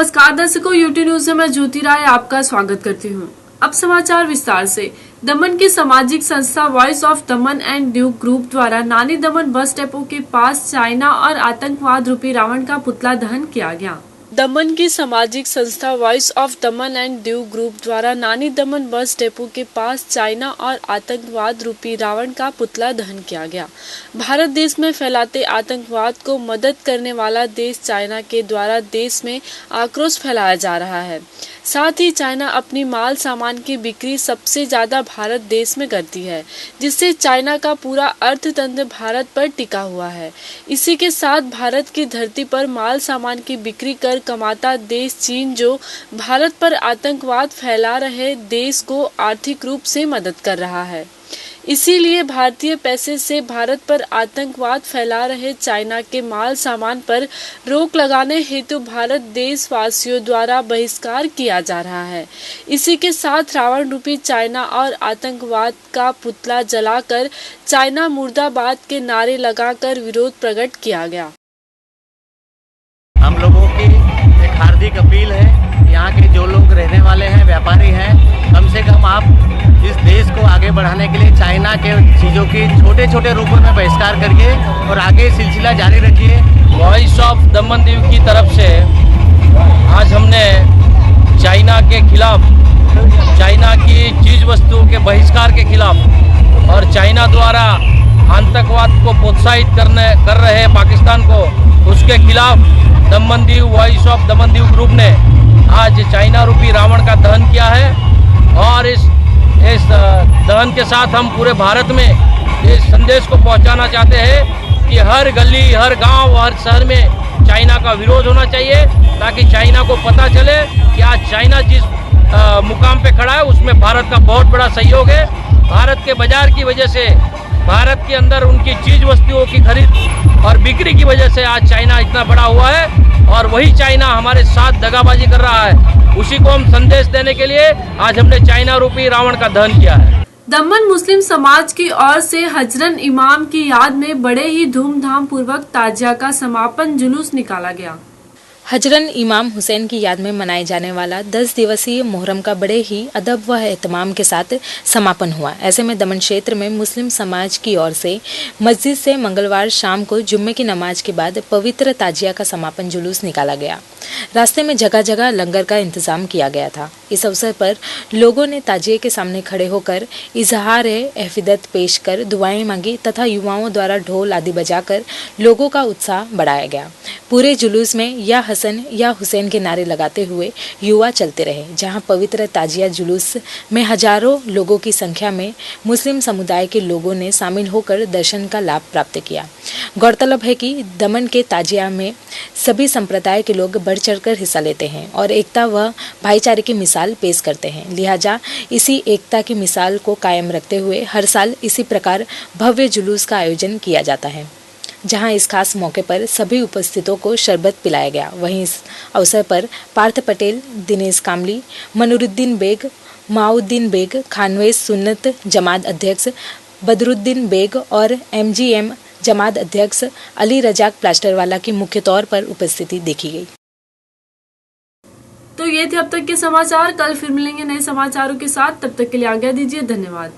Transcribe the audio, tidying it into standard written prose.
नमस्कार दर्शकों, UT news में मैं ज्योति राय आपका स्वागत करती हूं। अब समाचार विस्तार से। दमन की सामाजिक संस्था voice of Daman and due group द्वारा नानी दमन बस डिपो के पास चाइना और आतंकवाद रूपी रावण का पुतला दहन किया गया। दमन की सामाजिक संस्था voice of Daman and due group द्वारा नानी दमन बस डिपो के पास चाइना और आतंकवाद रूपी रावण का पुतला दहन किया गया। भारत देश में फैलाते आतंकवाद को मदद करने वाला देश चाइना के द्वारा देश में आक्रोश फैलाया जा रहा है। साथ ही चाइना अपनी माल सामान की बिक्री सबसे ज्यादा भारत देश में करती है, जिससे चाइना का पूरा अर्थतंत्र भारत पर टिका हुआ है। इसी के साथ भारत की धरती पर माल सामान की बिक्री कर कमाता देश चीन, जो भारत पर आतंकवाद फैला रहे देश को आर्थिक रूप से मदद कर रहा है। इसीलिए भारतीय पैसे से भारत पर आतंकवाद फैला रहे चाइना के माल सामान पर रोक लगाने हेतु भारत देशवासियों द्वारा बहिष्कार किया जा रहा है। इसी के साथ रावण रूपी चाइना और आतंकवाद का पुतला जलाकर चाइना मुर्दाबाद के नारे लगाकर विरोध प्रकट किया गया। हम लोगों की एक हार्दिक अपील है, यहाँ के जो लोग रहने वाले हैं, व्यापारी हैं, कम से कम आप इस देश को आगे बढ़ाने के लिए चाइना के चीज़ों की छोटे छोटे रूपों में बहिष्कार करिए और आगे सिलसिला जारी रखिए। वॉइस ऑफ दमन दीव की तरफ से आज हमने चाइना के खिलाफ, चाइना की चीज़ वस्तुओं के बहिष्कार के खिलाफ और चाइना द्वारा आतंकवाद को प्रोत्साहित कर रहे पाकिस्तान को, उसके खिलाफ Daman Diu voice of Daman Diu group ने आज चाइना रूपी रावण का दहन किया है। और इस दहन के साथ हम पूरे भारत में इस संदेश को पहुंचाना चाहते हैं कि हर गली, हर गांव, हर शहर में चाइना का विरोध होना चाहिए, ताकि चाइना को पता चले कि आज चाइना जिस मुकाम पे खड़ा है उसमें भारत का बहुत बड़ा सहयोग है। भारत के बाजार की वजह से, भारत के अंदर उनकी चीज वस्तुओं की खरीद और बिक्री की वजह से आज चाइना इतना बड़ा हुआ है और वही चाइना हमारे साथ दगाबाजी कर रहा है। उसी को हम संदेश देने के लिए आज हमने चाइना रूपी रावण का दहन किया है। दमन मुस्लिम समाज की ओर से हजरत इमाम की याद में बड़े ही धूमधाम पूर्वक ताजिया का समापन जुलूस निकाला गया। हजरत इमाम हुसैन की याद में मनाए जाने वाला 10 दिवसीय मुहर्रम का बड़े ही अदब व एहतमाम के साथ समापन हुआ। ऐसे में दमन क्षेत्र में मुस्लिम समाज की ओर से मस्जिद से मंगलवार शाम को जुम्मे की नमाज के बाद पवित्र ताजिया का समापन जुलूस निकाला गया। रास्ते में जगह जगह लंगर का इंतजाम किया गया था। इस अवसर पर लोगों ने ताजिए के सामने खड़े होकर इजहार अफीदत पेश कर दुआएं मांगी तथा युवाओं द्वारा ढोल आदि बजाकर लोगों का उत्साह बढ़ाया गया। पूरे जुलूस में या हसन या हुसैन के नारे लगाते हुए युवा चलते रहे, जहां पवित्र ताजिया जुलूस में हजारों लोगों की संख्या में मुस्लिम समुदाय के लोगों ने शामिल होकर दर्शन का लाभ प्राप्त किया। गौरतलब है कि दमन के ताजिया में सभी संप्रदाय के लोग बढ़ चढ़कर हिस्सा लेते हैं और एकता व भाईचारे की मिसाल पेश करते हैं। लिहाजा इसी एकता की मिसाल को कायम रखते हुए हर साल इसी प्रकार भव्य जुलूस का आयोजन किया जाता है, जहां इस खास मौके पर सभी उपस्थितों को शरबत पिलाया गया। वहीं इस अवसर पर पार्थ पटेल, दिनेश कामली, मनुरुद्दीन बेग, माउद्दीन बेग, खानवेज सुन्नत जमात अध्यक्ष बदरुद्दीन बेग और MGM जमात अध्यक्ष अली रजाक प्लास्टरवाला की मुख्य तौर पर उपस्थिति देखी गई। तो ये थे अब तक के समाचार। कल फिर मिलेंगे नए समाचारों के साथ। तब तक के लिए आज्ञा दीजिए। धन्यवाद।